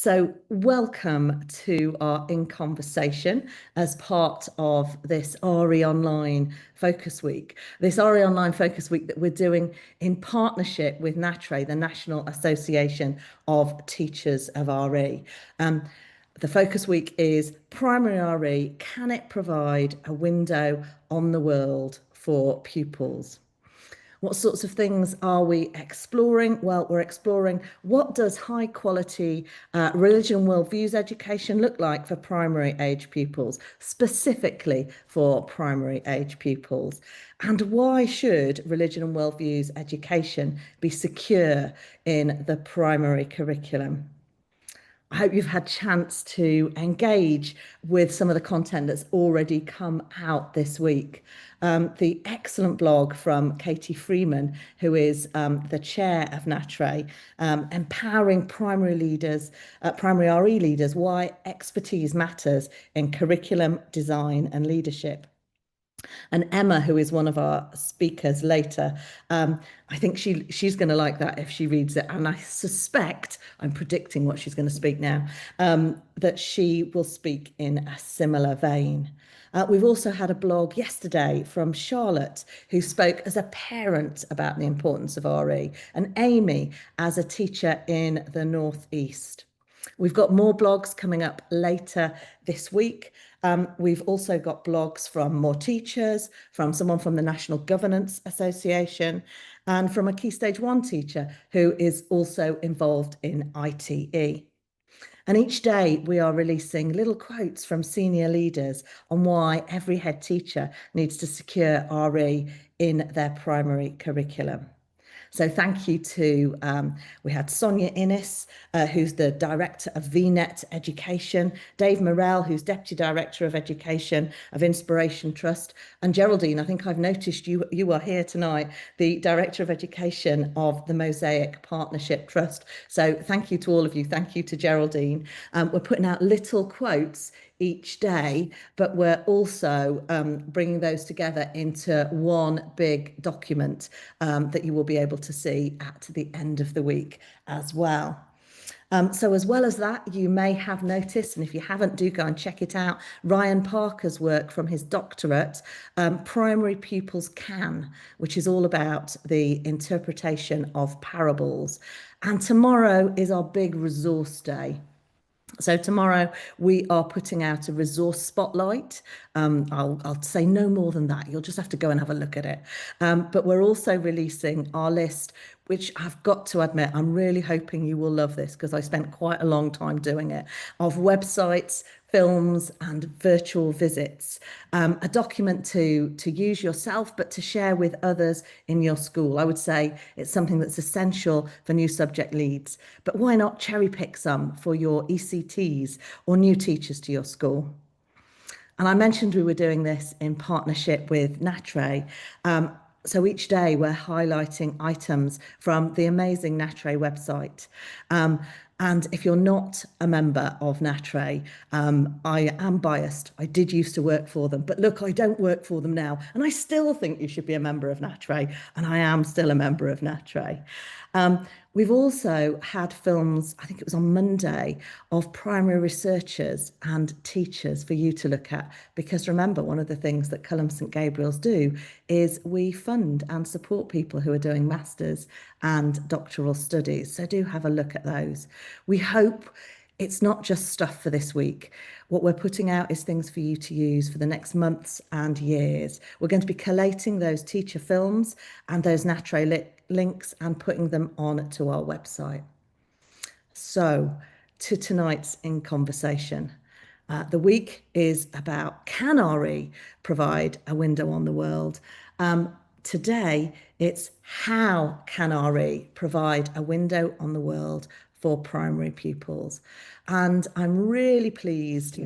So welcome to our In Conversation as part of this RE Online Focus Week. This RE Online Focus Week that we're doing in partnership with NATRE, the National Association of Teachers of RE. The Focus Week is Primary RE, can it provide a window on the world for pupils? What sorts of things are we exploring? Well, we're exploring what does high quality religion and worldviews education look like for primary age pupils, specifically for primary age pupils? And why should religion and worldviews education be secure in the primary curriculum? I hope you've had a chance to engage with some of the content that's already come out this week. The excellent blog from Katie Freeman, who is the chair of NATRE, empowering primary leaders, primary RE leaders, why expertise matters in curriculum, design and leadership. And Emma, who is one of our speakers later, I think she's going to like that if she reads it. And I suspect, I'm predicting what she's going to speak now, that she will speak in a similar vein. We've also had a blog yesterday from Charlotte, who spoke as a parent about the importance of RE, and Amy as a teacher in the North East. We've got more blogs coming up later this week. We've also got blogs from more teachers, from someone from the National Governance Association, and from a Key Stage 1 teacher who is also involved in ITE. And each day we are releasing little quotes from senior leaders on why every head teacher needs to secure RE in their primary curriculum. So thank you to, we had Sonia Innes, who's the Director of VNet Education, Dave Morell, who's Deputy Director of Education of Inspiration Trust, and Geraldine, I think I've noticed you are here tonight, the Director of Education of the Mosaic Partnership Trust. So thank you to all of you. Thank you to Geraldine. We're putting out little quotes each day, but we're also bringing those together into one big document that you will be able to see at the end of the week as well. So as well as that, you may have noticed, and if you haven't, do go and check it out, Ryan Parker's work from his doctorate, Primary Pupils Can, which is all about the interpretation of parables. And tomorrow is our big resource day. So tomorrow we are putting out a resource spotlight. I'll say no more than that. You'll just have to go and have a look at it. But we're also releasing our list, which I've got to admit, I'm really hoping you will love this because I spent quite a long time doing it, of websites, films and virtual visits, a document to use yourself, but to share with others in your school. I would say it's something that's essential for new subject leads, but why not cherry pick some for your ECTs or new teachers to your school? And I mentioned we were doing this in partnership with NATRE. So each day we're highlighting items from the amazing NATRE website. And if you're not a member of NATRE, I am biased. I did used to work for them, but look, I don't work for them now. And I still think you should be a member of NATRE, and I am still a member of NATRE. We've also had films, I think it was on Monday, of primary researchers and teachers for you to look at. Because remember, one of the things that Culham St Gabriel's do is we fund and support people who are doing masters and doctoral studies. So do have a look at those. We hope it's not just stuff for this week. What we're putting out is things for you to use for the next months and years. We're going to be collating those teacher films and those NATRE links and putting them on to our website. So to tonight's In Conversation. The week is about, can RE provide a window on the world? Today, it's how can RE provide a window on the world for primary pupils. And I'm really pleased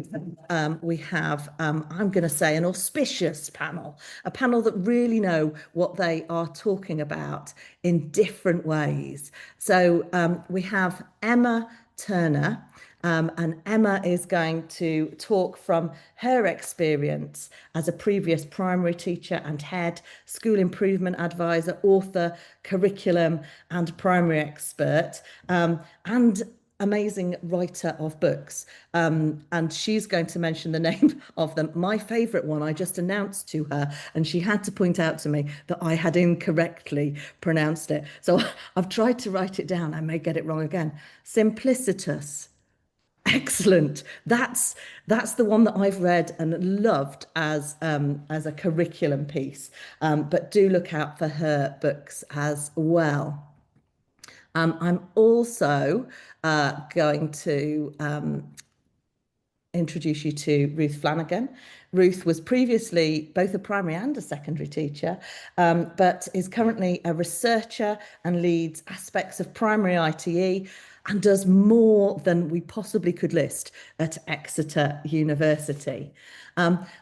we have, I'm going to say, an auspicious panel, a panel that really know what they are talking about in different ways. So we have Emma Turner, and Emma is going to talk from her experience as a previous primary teacher and head, school improvement advisor, author, curriculum and primary expert, and amazing writer of books. And she's going to mention the name of them. My favorite one I just announced to her, and she had to point out to me that I had incorrectly pronounced it. So I've tried to write it down. I may get it wrong again. Simplicitus. Excellent. That's the one that I've read and loved as a curriculum piece. But do look out for her books as well. I'm also going to introduce you to Ruth Flanagan. Ruth was previously both a primary and a secondary teacher, but is currently a researcher and leads aspects of primary ITE and does more than we possibly could list at Exeter University.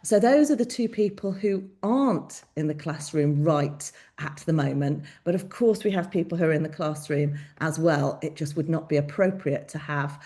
So those are the two people who aren't in the classroom right at the moment. But of course, we have people who are in the classroom as well. It just would not be appropriate to have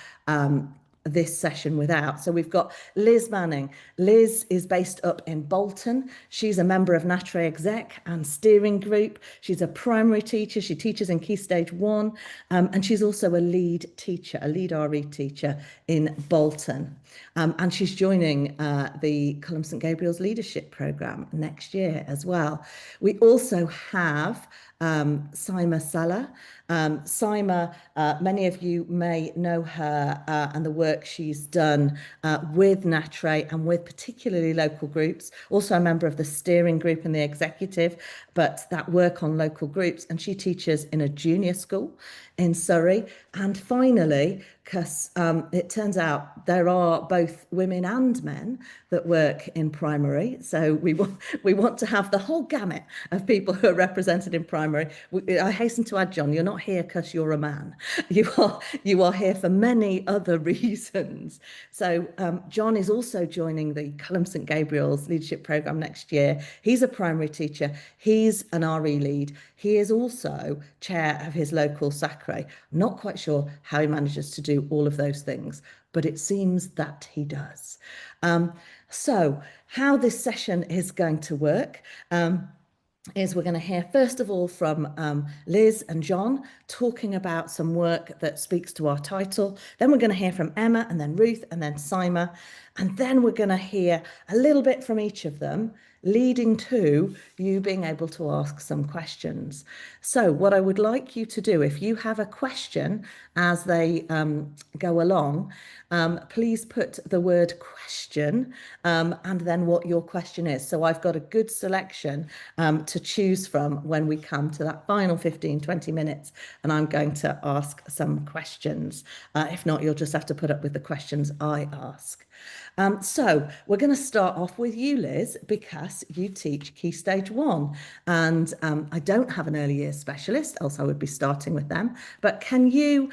this session without. So we've got Liz Manning. Liz is based up in Bolton. She's a member of NATRE Exec and Steering Group. She's a primary teacher. She teaches in Key Stage 1, and she's also a lead teacher, a lead RE teacher in Bolton. And she's joining the Culham St Gabriel's Leadership Programme next year as well. We also have Saima Saleh. Saima, many of you may know her and the work she's done with NATRE and with particularly local groups, also a member of the steering group and the executive, but that work on local groups. And she teaches in a junior school in Surrey. And finally, because it turns out there are both women and men that work in primary. So we want to have the whole gamut of people who are represented in primary. I hasten to add, John, you're not here because you're a man. You are here for many other reasons. So John is also joining the Culham St Gabriel's Leadership Programme next year. He's a primary teacher. He's an RE lead. He is also chair of his local SACRE. I'm not quite sure how he manages to do all of those things, but it seems that he does. So how this session is going to work is we're going to hear first of all from Liz and John talking about some work that speaks to our title. Then we're going to hear from Emma and then Ruth and then Saima. And then we're going to hear a little bit from each of them, leading to you being able to ask some questions. So what I would like you to do, if you have a question as they go along, please put the word question and then what your question is. So I've got a good selection to choose from when we come to that final 15, 20 minutes, and I'm going to ask some questions. If not, you'll just have to put up with the questions I ask. So we're going to start off with you, Liz, because you teach Key Stage 1. And I don't have an early years specialist, else I would be starting with them. But can you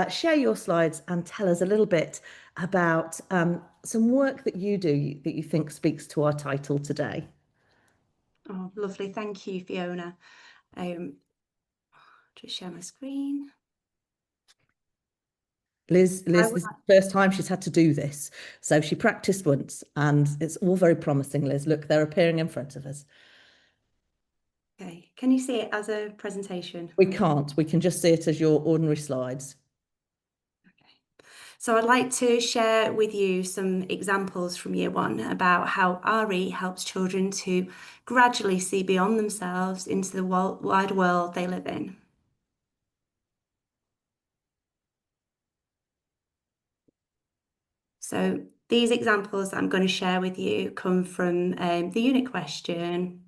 share your slides and tell us a little bit about some work that you do that you think speaks to our title today? Oh, lovely. Thank you, Fiona. Just share my screen. Liz, this is the first time she's had to do this. So she practiced once and it's all very promising, Liz. Look, they're appearing in front of us. Okay, can you see it as a presentation? We can't. We can just see it as your ordinary slides. Okay. So I'd like to share with you some examples from year 1 about how RE helps children to gradually see beyond themselves into the wide world they live in. So these examples that I'm going to share with you come from the unit question.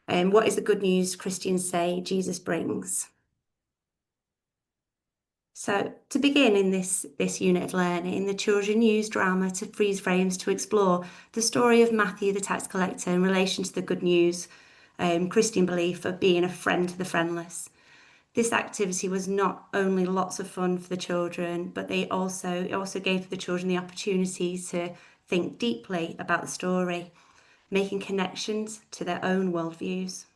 What is the good news Christians say Jesus brings? So to begin in this unit of learning, the children use drama to freeze frames to explore the story of Matthew the tax collector in relation to the good news Christian belief of being a friend to the friendless. This activity was not only lots of fun for the children, but it also gave the children the opportunity to think deeply about the story, making connections to their own worldviews.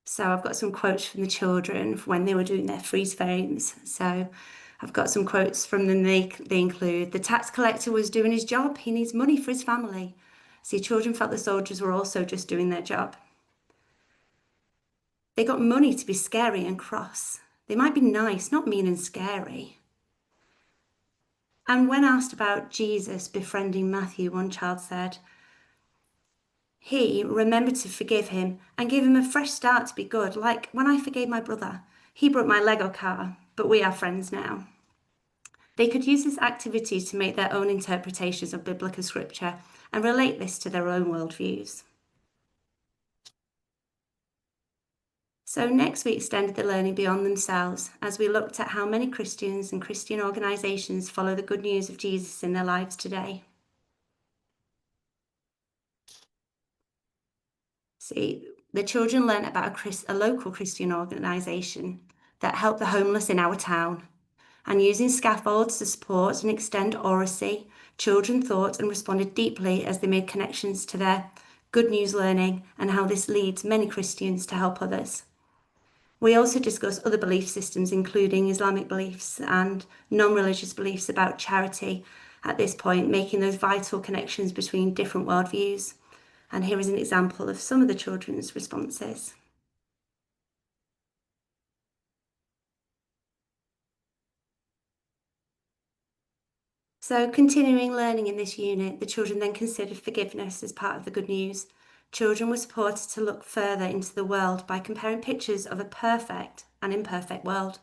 So I've got some quotes from the children when they were doing their freeze frames. So I've got some quotes from them. They include, the tax collector was doing his job. He needs money for his family. See, children felt the soldiers were also just doing their job. They got money to be scary and cross. They might be nice, not mean and scary. And when asked about Jesus befriending Matthew, one child said, he remembered to forgive him and give him a fresh start to be good, like when I forgave my brother. He broke my Lego car, but we are friends now. They could use this activity to make their own interpretations of biblical scripture and relate this to their own worldviews. So next we extended the learning beyond themselves as we looked at how many Christians and Christian organisations follow the good news of Jesus in their lives today. See, the children learnt about a local Christian organisation that helped the homeless in our town. And using scaffolds to support and extend oracy, children thought and responded deeply as they made connections to their good news learning and how this leads many Christians to help others. We also discuss other belief systems, including Islamic beliefs and non-religious beliefs about charity at this point, making those vital connections between different worldviews. And here is an example of some of the children's responses. So continuing learning in this unit, the children then considered forgiveness as part of the good news. Children were supported to look further into the world by comparing pictures of a perfect and imperfect world.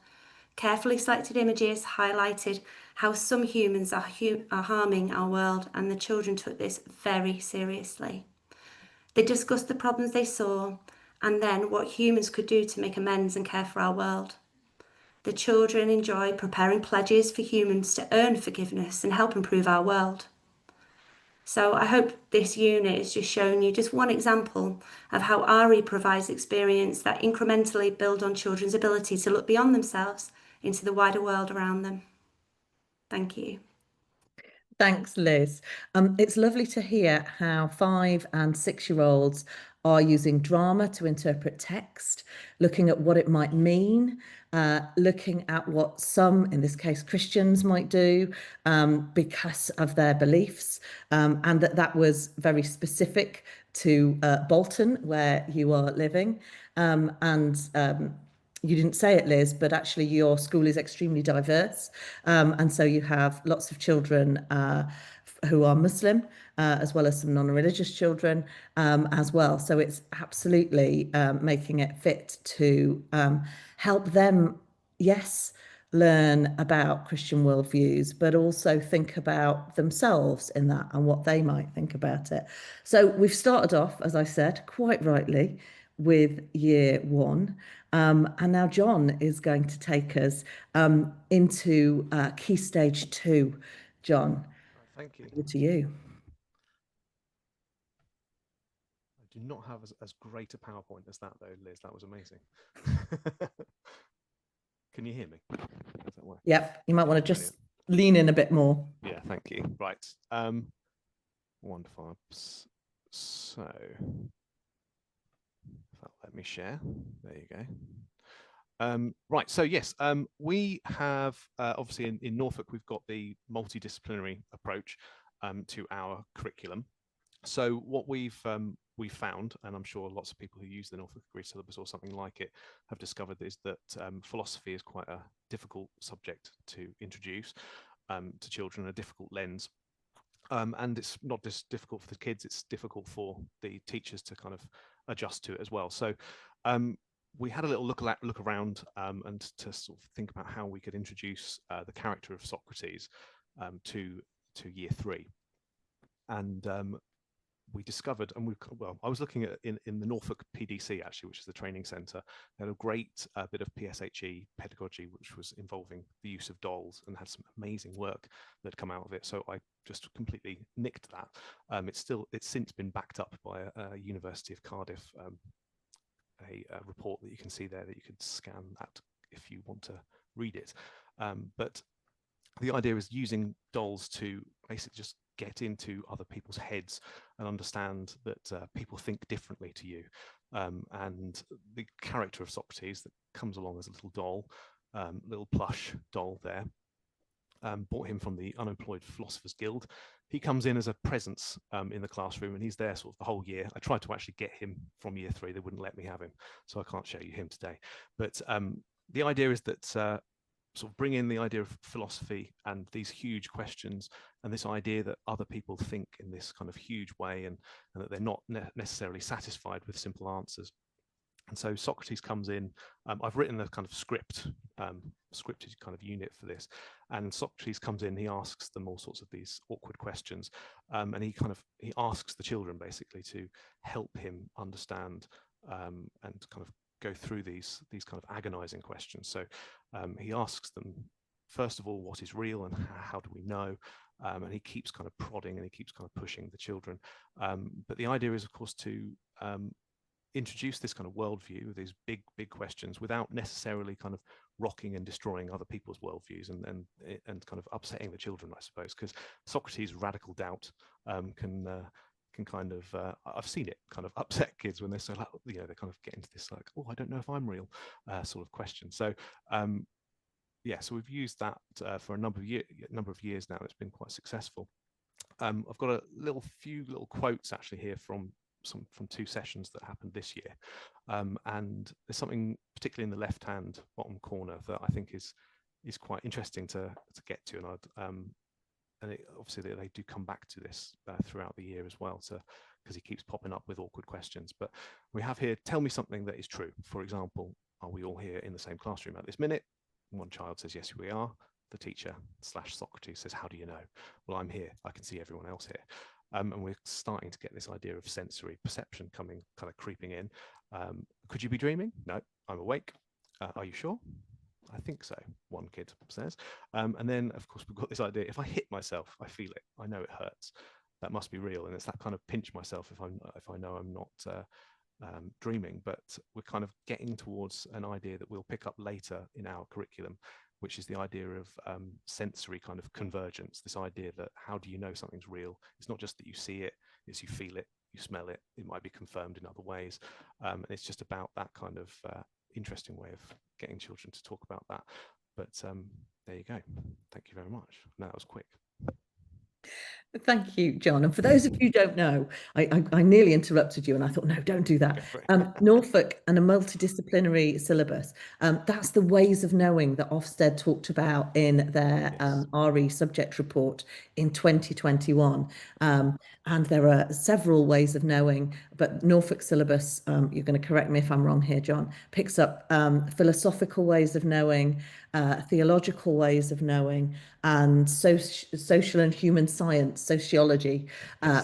Carefully selected images highlighted how some humans are harming our world, and the children took this very seriously. They discussed the problems they saw and then what humans could do to make amends and care for our world. The children enjoyed preparing pledges for humans to earn forgiveness and help improve our world. So I hope this unit has just shown you just one example of how RE provides experience that incrementally build on children's ability to look beyond themselves into the wider world around them. Thank you. Thanks, Liz. It's lovely to hear how 5- and 6-year-olds are using drama to interpret text, looking at what it might mean, looking at what some, in this case, Christians might do because of their beliefs, and that was very specific to Bolton, where you are living. You didn't say it, Liz, but actually your school is extremely diverse. And so you have lots of children who are Muslim, as well as some non-religious children as well. So it's absolutely making it fit to help them, yes, learn about Christian worldviews, but also think about themselves in that and what they might think about it. So we've started off, as I said, quite rightly, with year 1. And now John is going to take us into Key Stage 2. John, thank you. over to you. I do not have as great a PowerPoint as that, though, Liz. That was amazing. Can you hear me? Does that work? Yep, you might want to just lean in a bit more. Yeah, thank you. Right. Wonderful. So, let me share. There you go. Right, so yes, we have obviously in Norfolk, we've got the multidisciplinary approach to our curriculum. So what we've found, and I'm sure lots of people who use the Norfolk Degree syllabus or something like it have discovered, is that philosophy is quite a difficult subject to introduce to children, a difficult lens. And it's not just difficult for the kids, it's difficult for the teachers to kind of adjust to it as well. So we had a little look around and to sort of think about how we could introduce the character of Socrates to year 3. And we discovered, and I was looking at in the Norfolk PDC, actually, which is the training centre. They had a great bit of PSHE pedagogy, which was involving the use of dolls, and had some amazing work that come out of it. So I just completely nicked that. It's since been backed up by a University of Cardiff, a report that you can see there that you could scan that if you want to read it. But the idea is using dolls to basically just get into other people's heads and understand that people think differently to you. And the character of Socrates that comes along as a little doll, little plush doll there, bought him from the Unemployed Philosophers Guild. He comes in as a presence in the classroom, and he's there sort of the whole year. I tried to actually get him from year 3. They wouldn't let me have him, so I can't show you him today. But the idea is that sort of bring in the idea of philosophy and these huge questions, and this idea that other people think in this kind of huge way, and that they're not necessarily satisfied with simple answers. And so Socrates comes in. I've written a kind of scripted kind of unit for this, and Socrates comes in. He asks them all sorts of these awkward questions, and he asks the children basically to help him understand and kind of go through these kind of agonizing questions. So he asks them, first of all, what is real and how do we know? And he keeps kind of prodding and he keeps kind of pushing the children. But the idea is, of course, to introduce this kind of worldview, these big questions, without necessarily kind of rocking and destroying other people's worldviews and kind of upsetting the children, I suppose, because Socrates' radical doubt can kind of I've seen it kind of upset kids when they're so like, they kind of get into this like, oh, I don't know if I'm real sort of question. So yeah, so we've used that for a number of years now. It's been quite successful. I've got a few little quotes actually here from 2 sessions that happened this year, and there's something particularly in the left-hand bottom corner that I think is quite interesting to get to, and obviously they do come back to this throughout the year as well, because he keeps popping up with awkward questions. But we have here, tell me something that is true. For example, are we all here in the same classroom at this minute? One child says, yes, we are. The teacher / Socrates says, how do you know? Well, I'm here. I can see everyone else here. And we're starting to get this idea of sensory perception kind of creeping in. Could you be dreaming? No, I'm awake. Are you sure? I think so, one kid says. And then, of course, we've got this idea, if I hit myself, I feel it. I know it hurts. That must be real. And it's that kind of pinch myself if I know I'm not dreaming. But we're kind of getting towards an idea that we'll pick up later in our curriculum, which is the idea of sensory kind of convergence, this idea that how do you know something's real? It's not just that you see it, it's you feel it, you smell it, it might be confirmed in other ways. And it's just about that kind of interesting way of getting children to talk about that. But there you go. Thank you very much. No, that was quick. Thank you, John. And for those of you who don't know, I nearly interrupted you and I thought, no, don't do that. Norfolk and a multidisciplinary syllabus. That's the ways of knowing that Ofsted talked about in their RE subject report in 2021. And there are several ways of knowing, but Norfolk syllabus, you're going to correct me if I'm wrong here, John, picks up philosophical ways of knowing, theological ways of knowing, and social and human science, sociology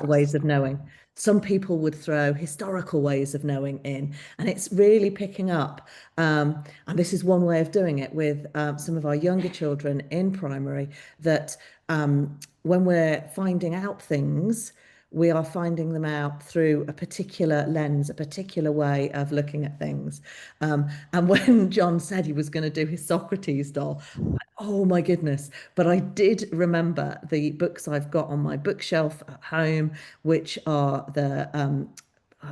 ways of knowing. Some people would throw historical ways of knowing in, and it's really picking up. And this is one way of doing it with some of our younger children in primary, that when we're finding out things, we are finding them out through a particular lens, a particular way of looking at things. And when John said he was going to do his Socrates doll, oh my goodness. But I did remember the books I've got on my bookshelf at home, which are the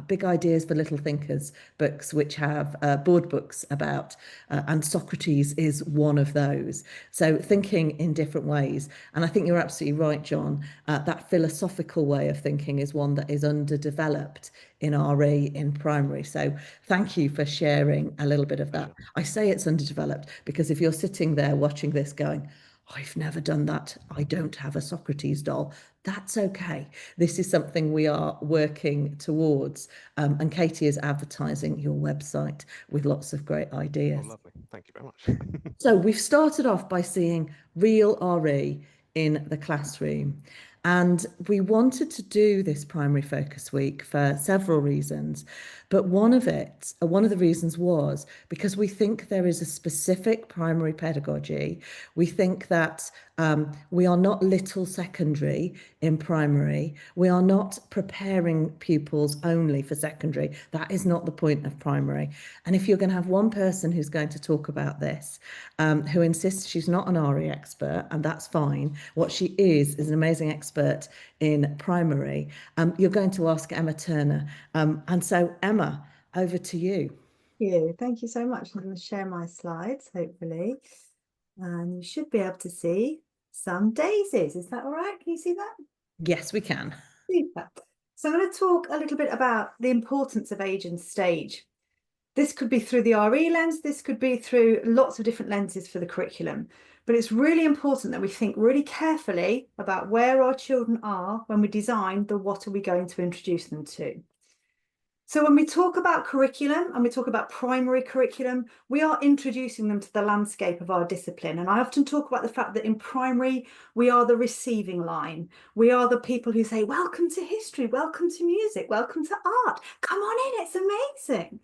Big Ideas for Little Thinkers books, which have board books about, and Socrates is one of those. So thinking in different ways. And I think you're absolutely right, John. That philosophical way of thinking is one that is underdeveloped in RE in primary. So thank you for sharing a little bit of that. I say it's underdeveloped because if you're sitting there watching this going, I've never done that, I don't have a Socrates doll, that's okay. This is something we are working towards. And Katie is advertising your website with lots of great ideas. Oh, lovely. Thank you very much. So we've started off by seeing real RE in the classroom. And we wanted to do this primary focus week for several reasons. But one of the reasons was because we think there is a specific primary pedagogy. We think that we are not little secondary in primary. We are not preparing pupils only for secondary. That is not the point of primary. And if you're going to have one person who's going to talk about this, who insists she's not an RE expert, and that's fine. What she is an amazing expert in primary. You're going to ask Emma Turner. And so, Emma, over to you. Thank you so much. I'm going to share my slides, hopefully. And you should be able to see. some daisies. Is that all right? Can you see that? Yes, we can. Super. So I'm going to talk a little bit about the importance of age and stage. This could be through the RE lens, this could be through lots of different lenses for the curriculum. But it's really important that we think really carefully about where our children are when we design the what are we going to introduce them to. So when we talk about curriculum and we talk about primary curriculum, we are introducing them to the landscape of our discipline. And I often talk about the fact that in primary, we are the receiving line. We are the people who say, welcome to history, welcome to music, welcome to art. Come on in, it's amazing.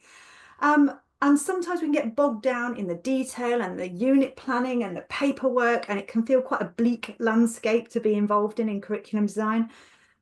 And sometimes we can get bogged down in the detail and the unit planning and the paperwork, and it can feel quite a bleak landscape to be involved in curriculum design.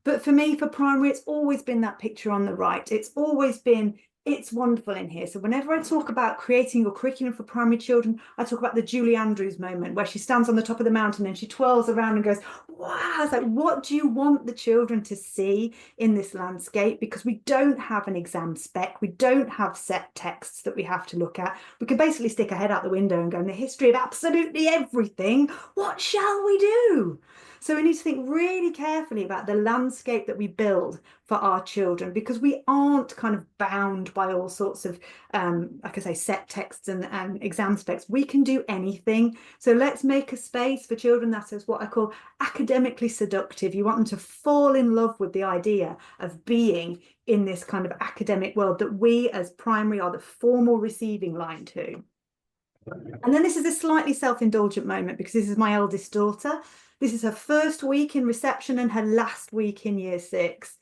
But for me, for primary, it's always been that picture on the right. It's always been, it's wonderful in here. So whenever I talk about creating your curriculum for primary children, I talk about the Julie Andrews moment where she stands on the top of the mountain and she twirls around and goes, wow, it's like, what do you want the children to see in this landscape? Because we don't have an exam spec. We don't have set texts that we have to look at. We can basically stick our head out the window and go, in the history of absolutely everything, what shall we do? So we need to think really carefully about the landscape that we build for our children, because we aren't kind of bound by all sorts of, like I say, set texts and exam specs. We can do anything. So let's make a space for children that is what I call academically seductive. You want them to fall in love with the idea of being in this kind of academic world that we as primary are the formal receiving line to. And then this is a slightly self-indulgent moment because this is my eldest daughter. This is her first week in reception and her last week in year 6.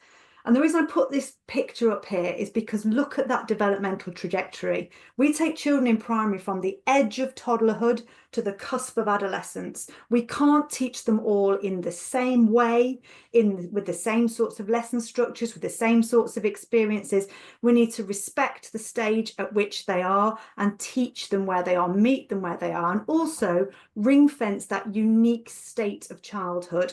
And the reason I put this picture up here is because look at that developmental trajectory. We take children in primary from the edge of toddlerhood to the cusp of adolescence. We can't teach them all in the same way, with the same sorts of lesson structures, with the same sorts of experiences. We need to respect the stage at which they are and teach them where they are, meet them where they are, and also ring fence that unique state of childhood.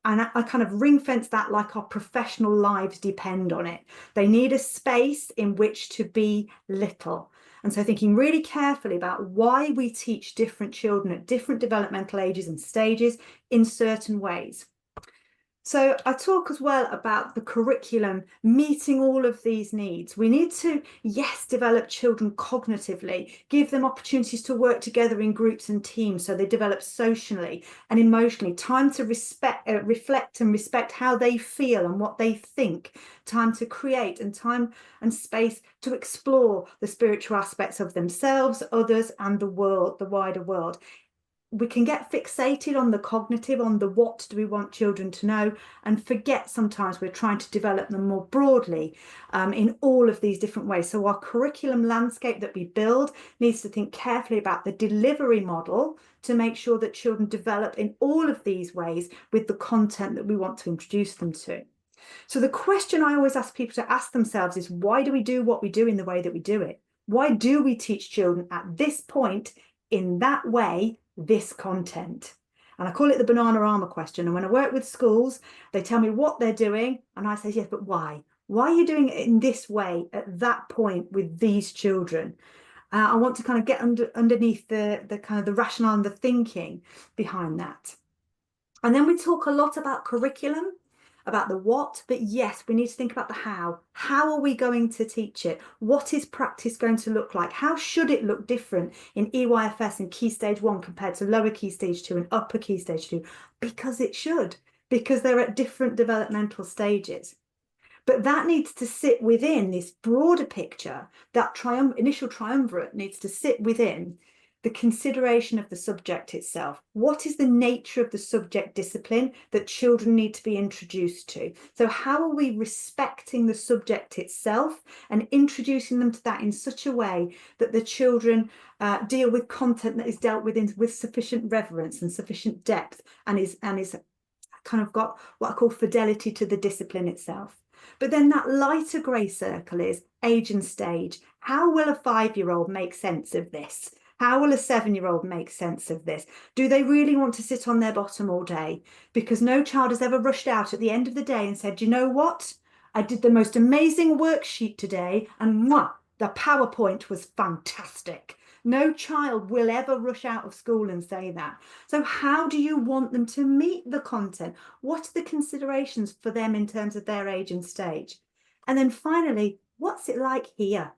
And I kind of ring fence that like our professional lives depend on it. They need a space in which to be little. And so thinking really carefully about why we teach different children at different developmental ages and stages in certain ways. So I talk as well about the curriculum meeting all of these needs. We need to, yes, develop children cognitively, give them opportunities to work together in groups and teams so they develop socially and emotionally, time to reflect and respect how they feel and what they think, time to create, and time and space to explore the spiritual aspects of themselves, others, and the world, the wider world. We can get fixated on the cognitive, on the what do we want children to know, and forget sometimes we're trying to develop them more broadly in all of these different ways. So our curriculum landscape that we build needs to think carefully about the delivery model to make sure that children develop in all of these ways with the content that we want to introduce them to. So the question I always ask people to ask themselves is, why do we do what we do in the way that we do it? Why do we teach children at this point in that way this content? And I call it the banana armor question. And when I work with schools, they tell me what they're doing, and I say, yes, but why? Why are you doing it in this way at that point with these children? I want to kind of get underneath the kind of the rationale and the thinking behind that. And then we talk a lot about curriculum, about the what, but yes, we need to think about the how. How are we going to teach it? What is practice going to look like? How should it look different in EYFS and Key Stage 1 compared to Lower Key Stage 2 and Upper Key Stage 2? Because it should, because they're at different developmental stages. But that needs to sit within this broader picture. That initial triumvirate needs to sit within the consideration of the subject itself. What is the nature of the subject discipline that children need to be introduced to? So how are we respecting the subject itself and introducing them to that in such a way that the children deal with content that is dealt with with sufficient reverence and sufficient depth and is kind of got what I call fidelity to the discipline itself? But then that lighter grey circle is age and stage. How will a 5-year-old make sense of this? How will a 7-year-old make sense of this? Do they really want to sit on their bottom all day? Because no child has ever rushed out at the end of the day and said, you know what? I did the most amazing worksheet today and mwah, the PowerPoint was fantastic. No child will ever rush out of school and say that. So how do you want them to meet the content? What are the considerations for them in terms of their age and stage? And then finally, what's it like here?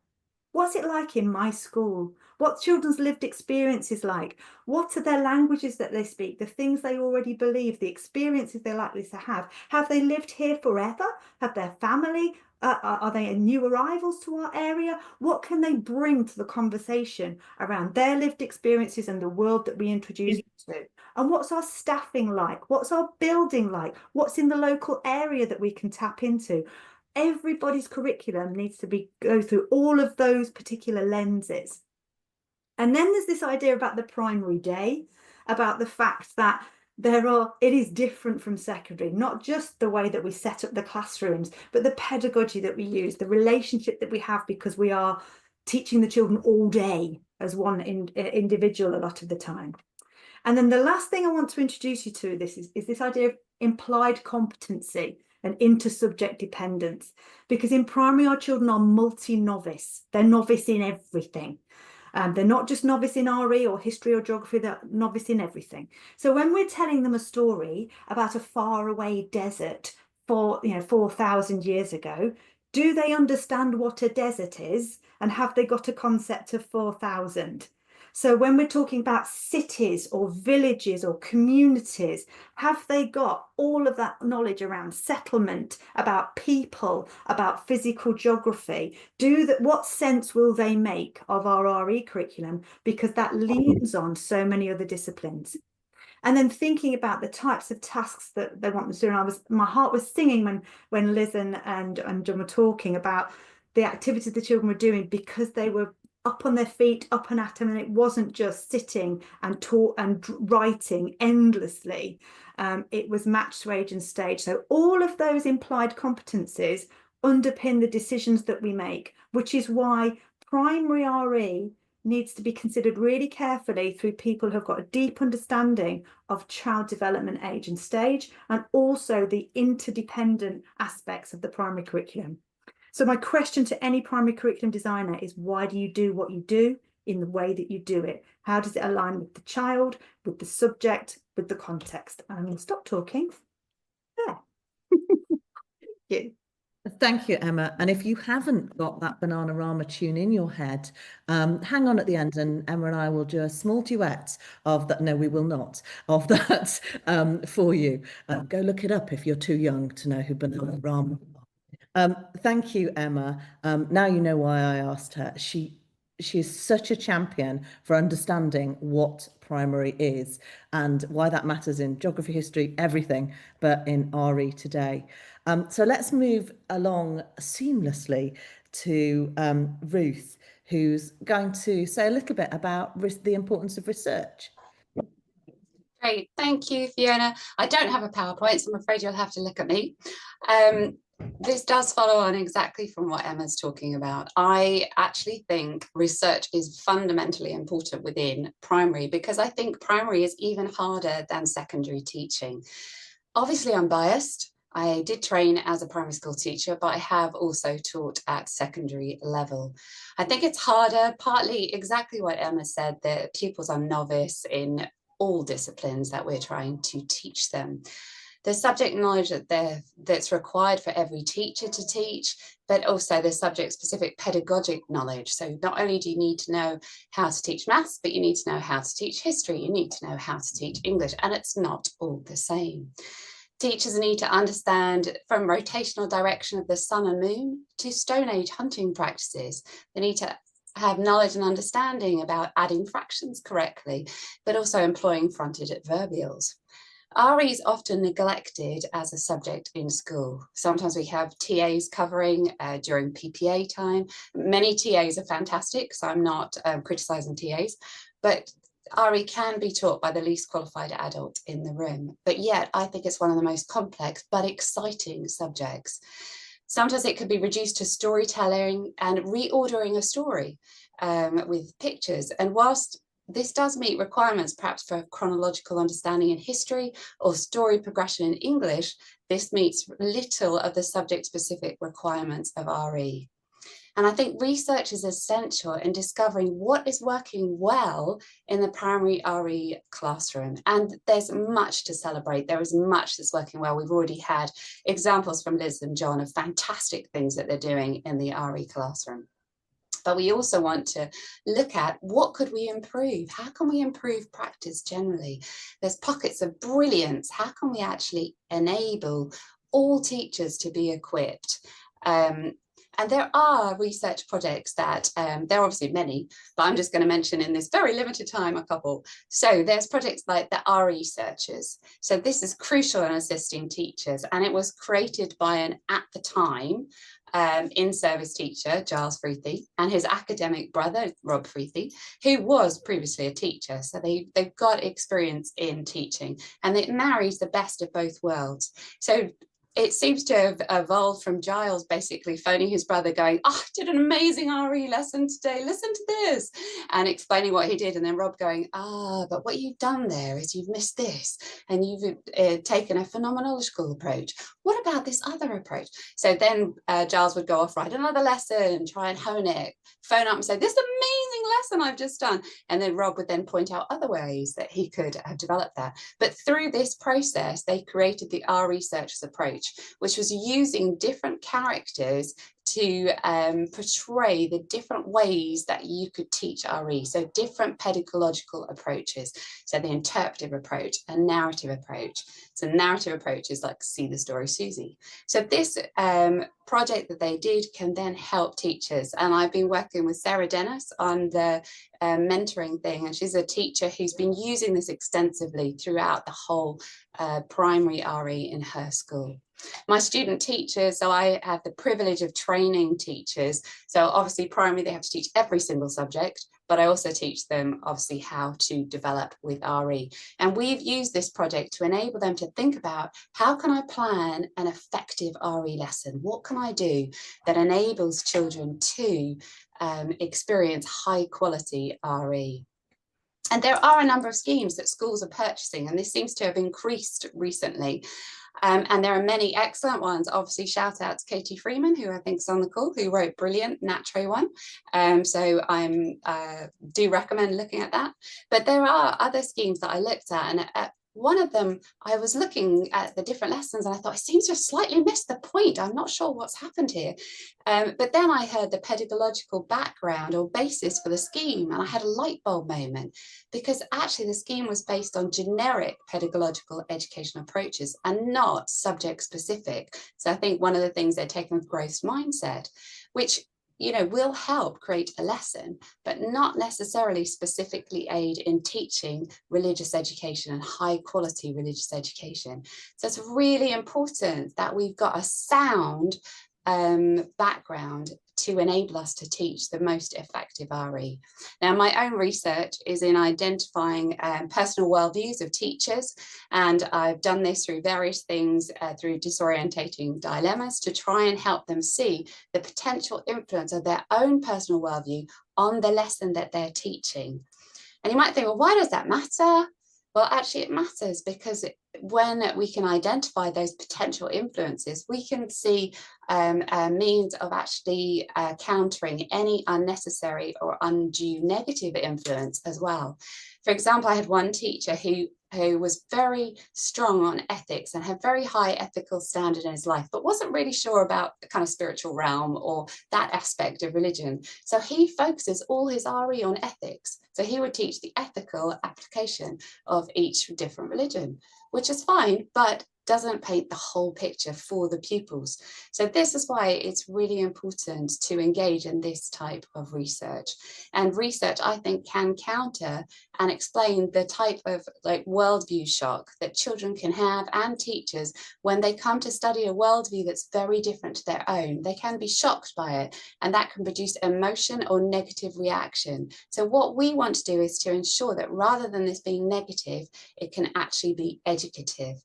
What's it like in my school? What children's lived experiences like? What are their languages that they speak? The things they already believe, the experiences they're likely to have? Have they lived here forever? Have their family? Are they new arrivals to our area? What can they bring to the conversation around their lived experiences and the world that we introduce them to? And what's our staffing like? What's our building like? What's in the local area that we can tap into? Everybody's curriculum needs to go through all of those particular lenses. And then there's this idea about the primary day, about the fact that it is different from secondary, not just the way that we set up the classrooms, but the pedagogy that we use, the relationship that we have, because we are teaching the children all day as one individual a lot of the time. And then the last thing I want to introduce you to is this idea of implied competency and inter-subject dependence, because in primary our children are multi-novice. They're novice in everything. They're not just novice in RE or history or geography, they're novice in everything. So when we're telling them a story about a faraway desert 4,000 years ago, do they understand what a desert is, and have they got a concept of 4,000? So when we're talking about cities or villages or communities, have they got all of that knowledge around settlement, about people, about physical geography? What sense will they make of our RE curriculum? Because that leans on so many other disciplines. And then thinking about the types of tasks that they want them to do. And my heart was singing when Liz and John were talking about the activities the children were doing, because they were up on their feet, up and at them, and it wasn't just sitting and writing endlessly. It was matched to age and stage. So all of those implied competencies underpin the decisions that we make, which is why primary RE needs to be considered really carefully through people who've got a deep understanding of child development, age and stage, and also the interdependent aspects of the primary curriculum. So my question to any primary curriculum designer is, why do you do what you do in the way that you do it? How does it align with the child, with the subject, with the context? And I'm going to stop talking there. Thank you. Thank you, Emma. And if you haven't got that Bananarama tune in your head, hang on at the end, and Emma and I will do a small duet of that. No, we will not, of that for you. Go look it up if you're too young to know who Bananarama. Thank you, Emma. Now you know why I asked her. She is such a champion for understanding what primary is and why that matters in geography, history, everything, but in RE today. So let's move along seamlessly to Ruth, who's going to say a little bit about the importance of research. Great, thank you, Fiona. I don't have a PowerPoint, so I'm afraid you'll have to look at me. This does follow on exactly from what Emma's talking about. I actually think research is fundamentally important within primary, because I think primary is even harder than secondary teaching. Obviously, I'm biased. I did train as a primary school teacher, but I have also taught at secondary level. I think it's harder, partly exactly what Emma said, that pupils are novice in all disciplines that we're trying to teach them. There's subject knowledge that's required for every teacher to teach, but also there's subject-specific pedagogic knowledge. So not only do you need to know how to teach maths, but you need to know how to teach history, you need to know how to teach English, and it's not all the same. Teachers need to understand from rotational direction of the sun and moon to Stone Age hunting practices. They need to have knowledge and understanding about adding fractions correctly, but also employing fronted adverbials. RE is often neglected as a subject in school. Sometimes we have TAs covering during PPA time. Many TAs are fantastic, so I'm not criticising TAs, but RE can be taught by the least qualified adult in the room. But yet I think it's one of the most complex but exciting subjects. Sometimes it could be reduced to storytelling and reordering a story with pictures. And whilst this does meet requirements perhaps for chronological understanding in history or story progression in English, this meets little of the subject-specific requirements of RE. And I think research is essential in discovering what is working well in the primary RE classroom. And there's much to celebrate. There is much that's working well. We've already had examples from Liz and John of fantastic things that they're doing in the RE classroom. But we also want to look at what could we improve? How can we improve practice generally? There's pockets of brilliance. How can we actually enable all teachers to be equipped? And there are research projects that, there are obviously many, but I'm just going to mention in this very limited time a couple. So there's projects like the RE Searchers. So this is crucial in assisting teachers, and it was created by an, at the time, in-service teacher, Giles Freethy, and his academic brother, Rob Freethy, who was previously a teacher. So they've got experience in teaching, and it marries the best of both worlds. So it seems to have evolved from Giles basically phoning his brother going, "Oh, I did an amazing RE lesson today, listen to this," and explaining what he did. And then Rob going, "But what you've done there is you've missed this, and you've taken a phenomenological approach. What about this other approach?" So then Giles would go off, write another lesson, try and hone it, phone up and say, "This amazing lesson I've just done." And then Rob would then point out other ways that he could have developed that. But through this process, they created the RE Searchers approach, which was using different characters to portray the different ways that you could teach RE. So different pedagogical approaches. So the interpretive approach, a narrative approach. So narrative approach is like See the Story, Susie. So this project that they did can then help teachers. And I've been working with Sarah Dennis on the mentoring thing, and she's a teacher who's been using this extensively throughout the whole primary RE in her school. My student teachers, so I have the privilege of training teachers. So obviously primary, they have to teach every single subject, but I also teach them obviously how to develop with RE. And we've used this project to enable them to think about, how can I plan an effective RE lesson? What can I do that enables children to experience high quality RE? And there are a number of schemes that schools are purchasing, and this seems to have increased recently. And there are many excellent ones. Obviously, shout out to Katie Freeman, who I think is on the call, who wrote brilliant NATRE one. So I do recommend looking at that. But there are other schemes that I looked at, and one of them, I was looking at the different lessons and I thought, I seem to have slightly missed the point. I'm not sure what's happened here. But then I heard the pedagogical background or basis for the scheme, and I had a light bulb moment, because actually the scheme was based on generic pedagogical educational approaches and not subject specific. So I think one of the things they're taking with growth mindset, which will help create a lesson, but not necessarily specifically aid in teaching religious education and high quality religious education. So it's really important that we've got a sound background to enable us to teach the most effective RE. Now, my own research is in identifying personal worldviews of teachers, and I've done this through various things, through disorientating dilemmas, to try and help them see the potential influence of their own personal worldview on the lesson that they're teaching. And you might think, well, why does that matter? Well, actually it matters, because when we can identify those potential influences, we can see means of actually countering any unnecessary or undue negative influence as well. For example, I had one teacher who was very strong on ethics and had very high ethical standard in his life, but wasn't really sure about the kind of spiritual realm or that aspect of religion. So he focuses all his RE on ethics. So he would teach the ethical application of each different religion, which is fine, but doesn't paint the whole picture for the pupils. So this is why it's really important to engage in this type of research. And research, I think, can counter and explain the type of worldview shock that children can have, and teachers, when they come to study a worldview that's very different to their own. They can be shocked by it, and that can produce emotion or negative reaction. So what we want to do is to ensure that rather than this being negative, it can actually be educative.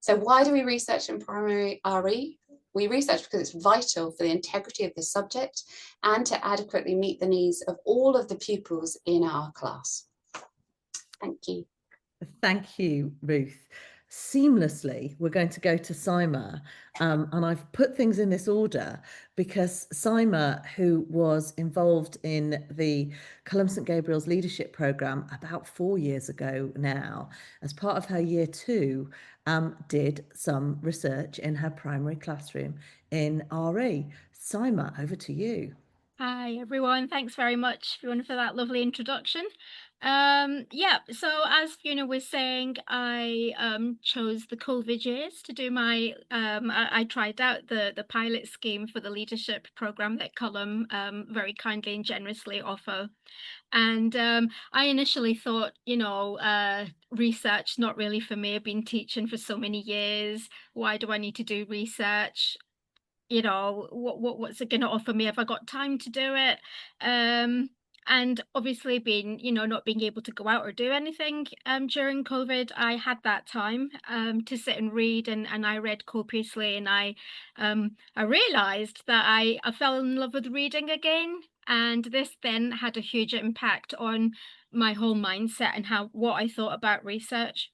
So why do we research in primary RE? We research because it's vital for the integrity of the subject and to adequately meet the needs of all of the pupils in our class. Thank you. Thank you, Ruth. seamlessly, we're going to go to Saima, and I've put things in this order because Saima, who was involved in the Culham St Gabriel's leadership programme about 4 years ago now, as part of her year 2, did some research in her primary classroom in RE. Saima, over to you. Hi everyone, thanks very much, Fiona, for that lovely introduction. Yeah, so as Fiona was saying, I chose the COVID years to do my, I tried out the pilot scheme for the leadership programme that Culham very kindly and generously offer. And I initially thought, research, not really for me. I've been teaching for so many years. Why do I need to do research? What's it going to offer me? Have I got time to do it? And obviously not being able to go out or do anything during COVID, I had that time to sit and read, and I read copiously, and I realized that I fell in love with reading again. And this then had a huge impact on my whole mindset and what I thought about research.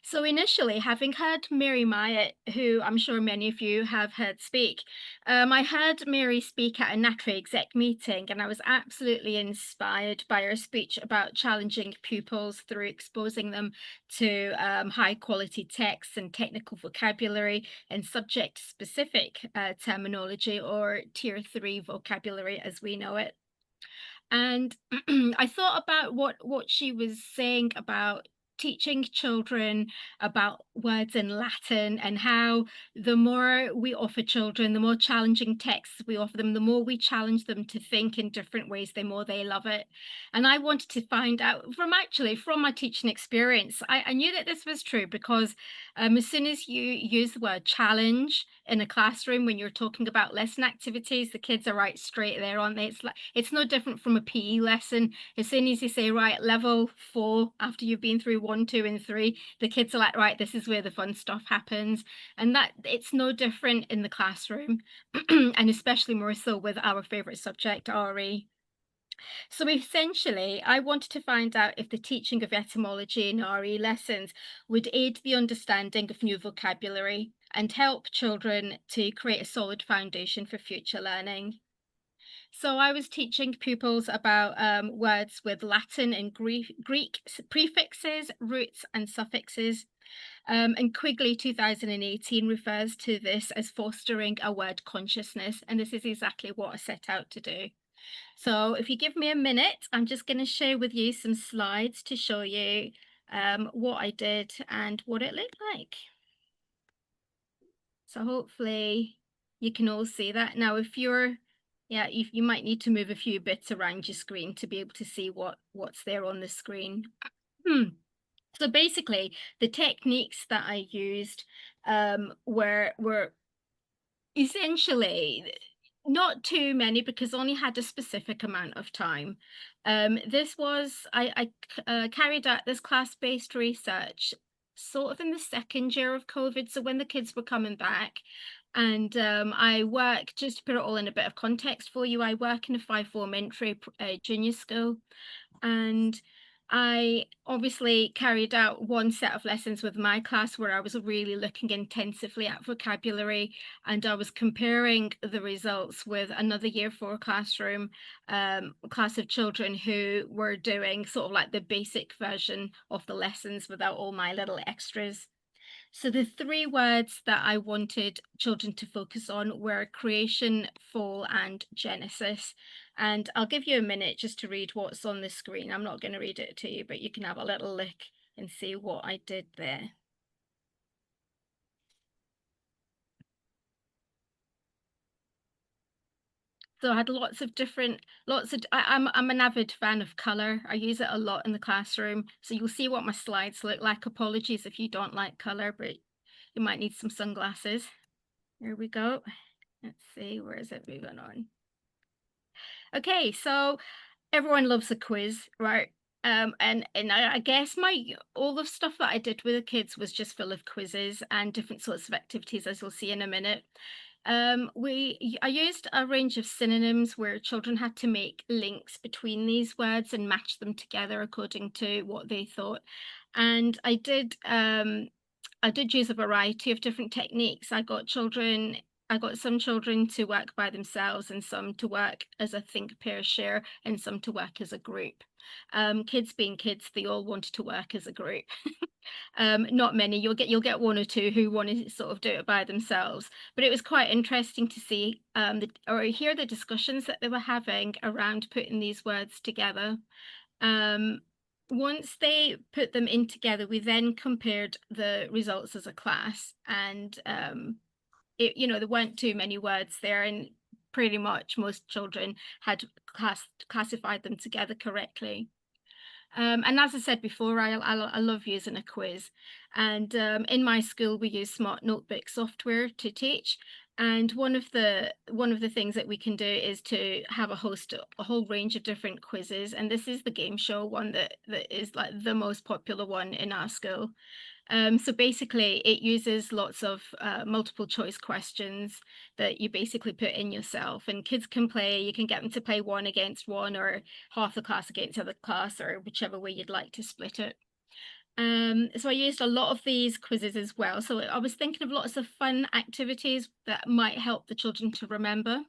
So initially, having heard Mary Myatt, who I'm sure many of you have heard speak, I heard Mary speak at a NATRE exec meeting, and I was absolutely inspired by her speech about challenging pupils through exposing them to high quality texts and technical vocabulary and subject specific terminology, or tier 3 vocabulary as we know it. And I thought about what she was saying about teaching children about words in Latin, and how the more we offer children, the more challenging texts we offer them, the more we challenge them to think in different ways, the more they love it. And I wanted to find out from my teaching experience, I knew that this was true, because as soon as you use the word challenge in a classroom when you're talking about lesson activities, the kids are right straight there, aren't they? It's no different from a PE lesson. As soon as you say, right, level 4, after you've been through 1, 2, and 3, the kids are like, right, this is where the fun stuff happens. And that it's no different in the classroom, and especially more so with our favorite subject, RE. So essentially, I wanted to find out if the teaching of etymology in RE lessons would aid the understanding of new vocabulary and help children to create a solid foundation for future learning. So I was teaching pupils about words with Latin and Greek prefixes, roots, and suffixes. And Quigley 2018 refers to this as fostering a word consciousness, and this is exactly what I set out to do. So if you give me a minute, I'm just going to share with you some slides to show you what I did and what it looked like. So hopefully you can all see that. Now, if you might need to move a few bits around your screen to be able to see what's there on the screen. So basically, the techniques that I used were essentially not too many, because I only had a specific amount of time. I carried out this class-based research sort of in the second year of COVID, so when the kids were coming back. And I work, just to put it all in a bit of context for you, I work in a 5-form entry junior school, and I obviously carried out one set of lessons with my class where I was really looking intensively at vocabulary, and I was comparing the results with another year 4 classroom, class of children who were doing sort of like the basic version of the lessons without all my little extras. So the 3 words that I wanted children to focus on were creation, fall, and genesis. And I'll give you a minute just to read what's on the screen. I'm not going to read it to you, but you can have a little look and see what I did there. So I had I'm an avid fan of color. I use it a lot in the classroom. So you'll see what my slides look like. Apologies if you don't like color, but you might need some sunglasses. Here we go. Let's see, where is it moving on? Okay, so everyone loves a quiz, right? And I guess all the stuff that I did with the kids was just full of quizzes and different sorts of activities, as you'll see in a minute. I used a range of synonyms where children had to make links between these words and match them together according to what they thought. And I did I did use a variety of different techniques. I got some children to work by themselves and some to work as a think, pair, share, and some to work as a group. Kids being kids, they all wanted to work as a group. Not many. You'll get one or two who want to sort of do it by themselves. But it was quite interesting to see or hear the discussions that they were having around putting these words together. Once they put them in together, we then compared the results as a class, and there weren't too many words there, and pretty much most children had classified them together correctly. And as I said before, I love using a quiz. And in my school, we use Smart Notebook software to teach. And one of the things that we can do is to have a whole range of different quizzes. And this is the game show one that is like the most popular one in our school. So basically, it uses lots of multiple choice questions that you basically put in yourself, and kids can play. You can get them to play one against one, or half the class against the other class, or whichever way you'd like to split it. So I used a lot of these quizzes as well. So I was thinking of lots of fun activities that might help the children to remember.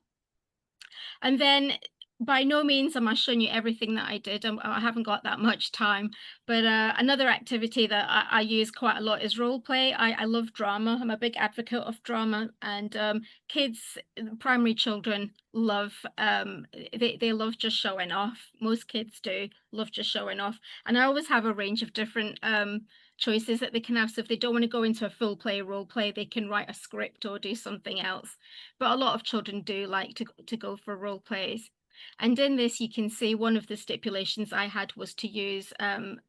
And then by no means am I showing you everything that I did. I haven't got that much time. But another activity that I use quite a lot is role play. I love drama. I'm a big advocate of drama, and kids, primary children, love they love just showing off. Most kids do love just showing off, and I always have a range of different choices that they can have. So if they don't want to go into a full play role play, they can write a script or do something else. But a lot of children do like to go for role plays. And in this, you can see one of the stipulations I had was to use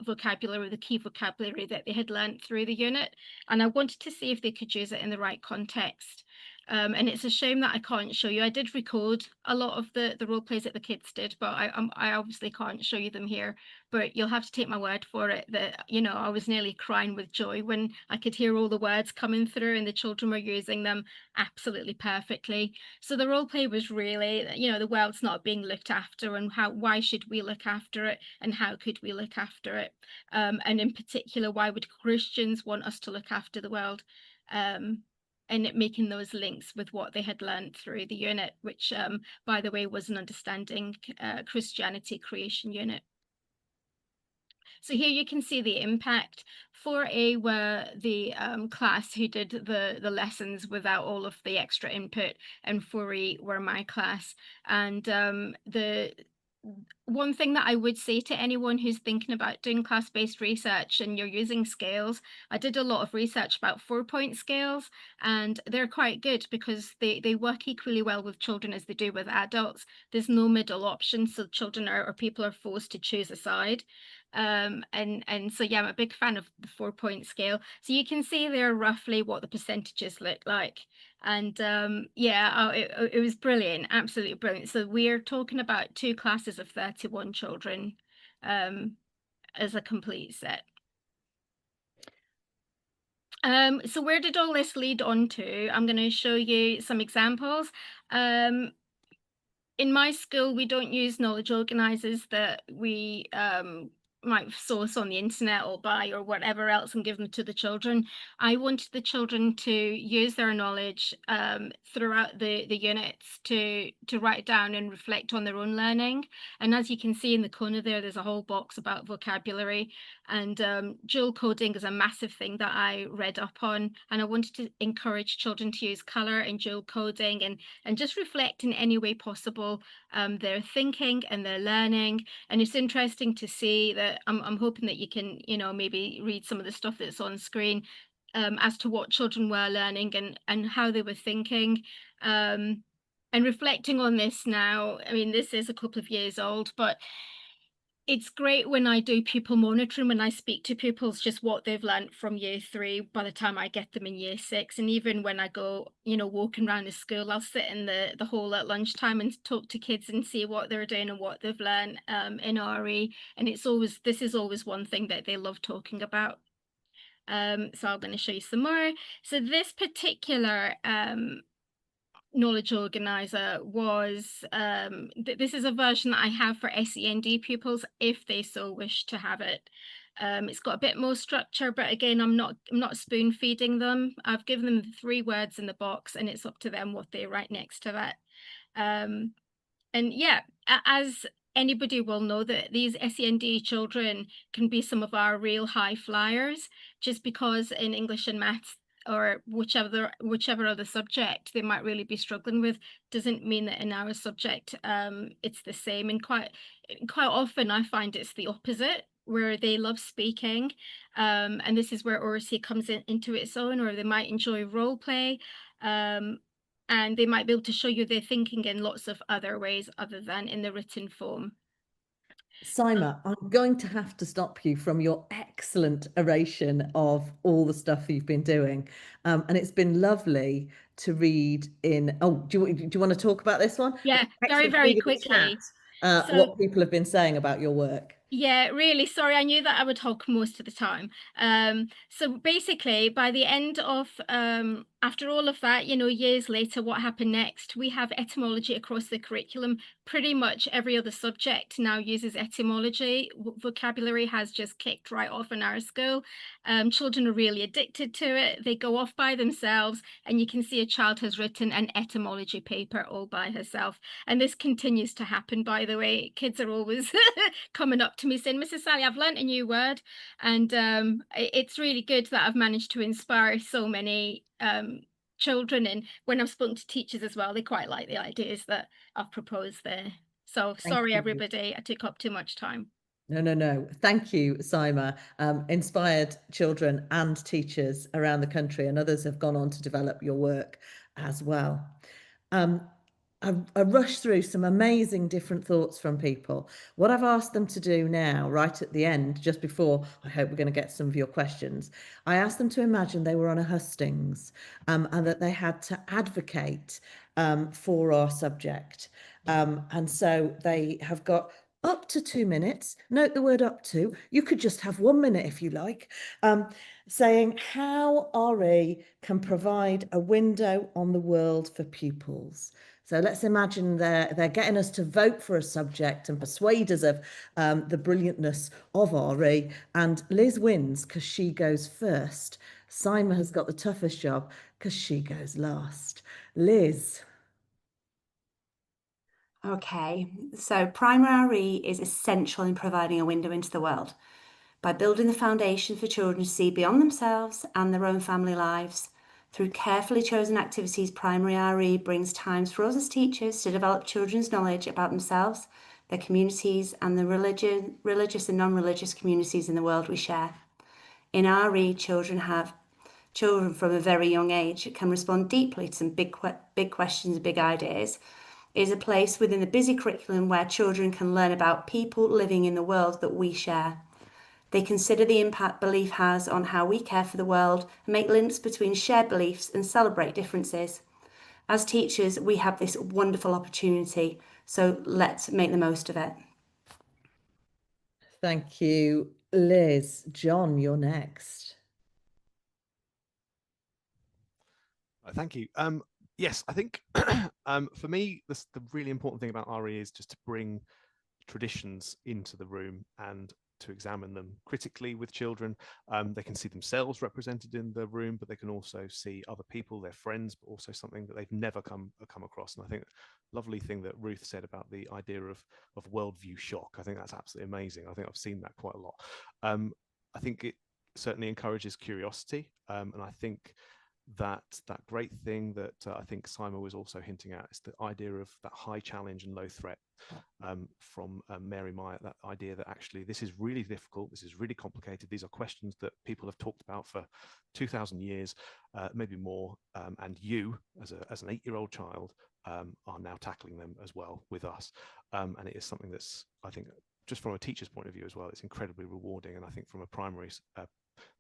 vocabulary, the key vocabulary that they had learned through the unit. And I wanted to see if they could use it in the right context. And it's a shame that I can't show you. I did record a lot of the role plays that the kids did, but I obviously can't show you them here. But you'll have to take my word for it that, I was nearly crying with joy when I could hear all the words coming through and the children were using them absolutely perfectly. So the role play was really, the world's not being looked after, and why should we look after it, and how could we look after it? And in particular, why would Christians want us to look after the world? And making those links with what they had learned through the unit, which, by the way, was an Understanding Christianity creation unit. So here you can see the impact. 4A were the class who did the lessons without all of the extra input, and 4E were my class. And the one thing that I would say to anyone who's thinking about doing class-based research and you're using scales, I did a lot of research about 4-point scales, and they're quite good because they work equally well with children as they do with adults. There's no middle option, so children or people are forced to choose a side. And so yeah, I'm a big fan of the 4-point scale. So you can see there roughly what the percentages look like. And yeah, it was brilliant, absolutely brilliant. So we're talking about 2 classes of 31 children as a complete set. So where did all this lead on to? I'm going to show you some examples. In my school, we don't use knowledge organisers that we might source on the internet or buy or whatever else and give them to the children. I wanted the children to use their knowledge throughout the units to write down and reflect on their own learning. And as you can see in the corner there, there's a whole box about vocabulary, and dual coding is a massive thing that I read up on, and I wanted to encourage children to use colour and dual coding and just reflect in any way possible their thinking and their learning. And it's interesting to see that I'm hoping that you can, maybe read some of the stuff that's on screen as to what children were learning and how they were thinking. And reflecting on this now, I mean, this is a couple of years old, but it's great when I do pupil monitoring, when I speak to pupils, just what they've learned from year 3 by the time I get them in year 6. And even when I go, walking around the school, I'll sit in the hall at lunchtime and talk to kids and see what they're doing and what they've learned in RE. And this is always one thing that they love talking about. So I'm going to show you some more. So this particular knowledge organizer was this is a version that I have for SEND pupils if they so wish to have it. It's got a bit more structure, but again, I'm not spoon feeding them. I've given them the 3 words in the box, and it's up to them what they write next to that. And yeah, as anybody will know, that these SEND children can be some of our real high flyers, just because in English and maths or whichever other subject they might really be struggling with, doesn't mean that in our subject it's the same. And quite often I find it's the opposite, where they love speaking, and this is where oracy comes into its own, or they might enjoy role play, and they might be able to show you their thinking in lots of other ways other than in the written form. Saima, I'm going to have to stop you from your excellent oration of all the stuff you've been doing. And it's been lovely to read in. Oh, do you want to talk about this one? Yeah, very, Excellent very read in the quickly. chat, what people have been saying about your work. Yeah, really sorry. I knew that I would talk most of the time. So basically, by the end of after all of that, you know, years later, what happened next? We have etymology across the curriculum. Pretty much every other subject now uses etymology. Vocabulary has just kicked right off in our school. Children are really addicted to it. They go off by themselves, and you can see a child has written an etymology paper all by herself. And this continues to happen, by the way. Kids are always coming up to me saying, Mrs. Sally, I've learnt a new word. And it's really good that I've managed to inspire so many children. And when I've spoken to teachers as well, they quite like the ideas that I've proposed there. So sorry, everybody, I took up too much time. No. Thank you, Saima. Inspired children and teachers around the country, and others have gone on to develop your work as well. I rushed through some amazing different thoughts from people. What I've asked them to do now, right at the end, just before I hope we're going to get some of your questions, I asked them to imagine they were on a hustings, and that they had to advocate for our subject. And so they have got up to 2 minutes. Note the word up to. You could just have 1 minute if you like. Saying how RE can provide a window on the world for pupils. So let's imagine they're getting us to vote for a subject and persuade us of the brilliantness of RE. And Liz wins because she goes first. Saima has got the toughest job because she goes last. Liz. Okay, so Primary ITE is essential in providing a window into the world by building the foundation for children to see beyond themselves and their own family lives. Through carefully chosen activities, Primary ITE brings times for us as teachers to develop children's knowledge about themselves, their communities, and the religious and non-religious communities in the world we share. In RE, children from a very young age can respond deeply to some big questions, big ideas. It is a place within the busy curriculum where children can learn about people living in the world that we share. They consider the impact belief has on how we care for the world and make links between shared beliefs and celebrate differences. As teachers, we have this wonderful opportunity, so let's make the most of it. Thank you, Liz. John, you're next. Thank you. Yes, I think for me, the really important thing about RE is just to bring traditions into the room and to examine them critically with children. They can see themselves represented in the room, but they can also see other people, their friends, but also something that they've never come across. And I think lovely thing that Ruth said about the idea of worldview shock. I think that's absolutely amazing. I think I've seen that quite a lot. I think it certainly encourages curiosity, and I think that great thing that I think Saima was also hinting at is the idea of that high challenge and low threat from Mary Meyer, that idea that actually this is really difficult, this is really complicated, these are questions that people have talked about for 2,000 years, maybe more, and you as an 8-year-old child are now tackling them as well with us, and it is something that's, I think, just from a teacher's point of view as well, it's incredibly rewarding. And I think from a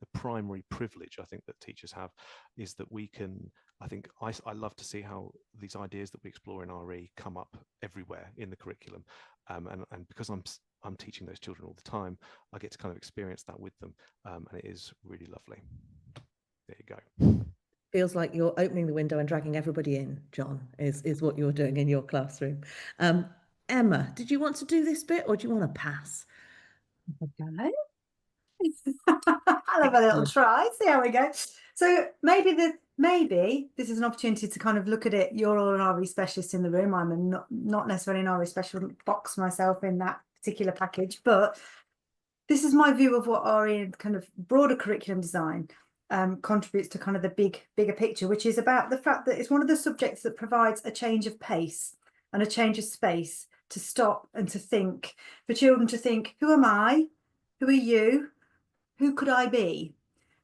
the primary privilege I think that teachers have is that we can, I love to see how these ideas that we explore in RE come up everywhere in the curriculum, and because I'm teaching those children all the time, I get to kind of experience that with them, and it is really lovely. There you go. Feels like you're opening the window and dragging everybody in, John, is what you're doing in your classroom. Emma, did you want to do this bit or do you want to pass? Okay. I'll have a little try, see how we go. So maybe this is an opportunity to kind of look at it. You're all an RE specialist in the room. I'm not necessarily an RE specialist, box myself in that particular package, but this is my view of what RE and kind of broader curriculum design contributes to kind of the bigger picture, which is about the fact that it's one of the subjects that provides a change of pace and a change of space to stop and to think, for children to think, who am I? Who are you? Who could I be?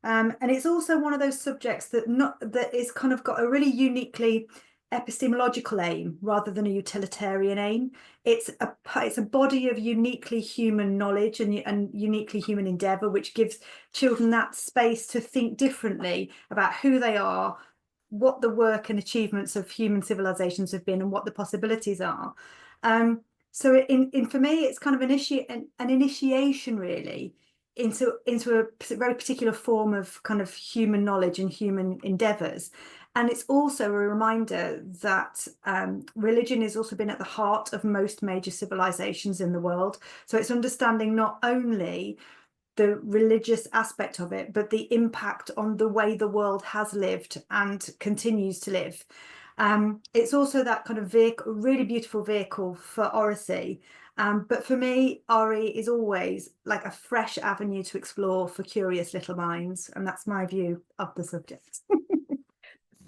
And it's also one of those subjects that is kind of got a really uniquely epistemological aim rather than a utilitarian aim. It's a body of uniquely human knowledge and uniquely human endeavour, which gives children that space to think differently about who they are, what the work and achievements of human civilizations have been, and what the possibilities are. So for me, it's kind of an initiation really into a very particular form of kind of human knowledge and human endeavours. And it's also a reminder that religion has also been at the heart of most major civilizations in the world. So it's understanding not only the religious aspect of it, but the impact on the way the world has lived and continues to live. It's also that kind of really beautiful vehicle for oracy. But for me, RE is always like a fresh avenue to explore for curious little minds. And that's my view of the subject.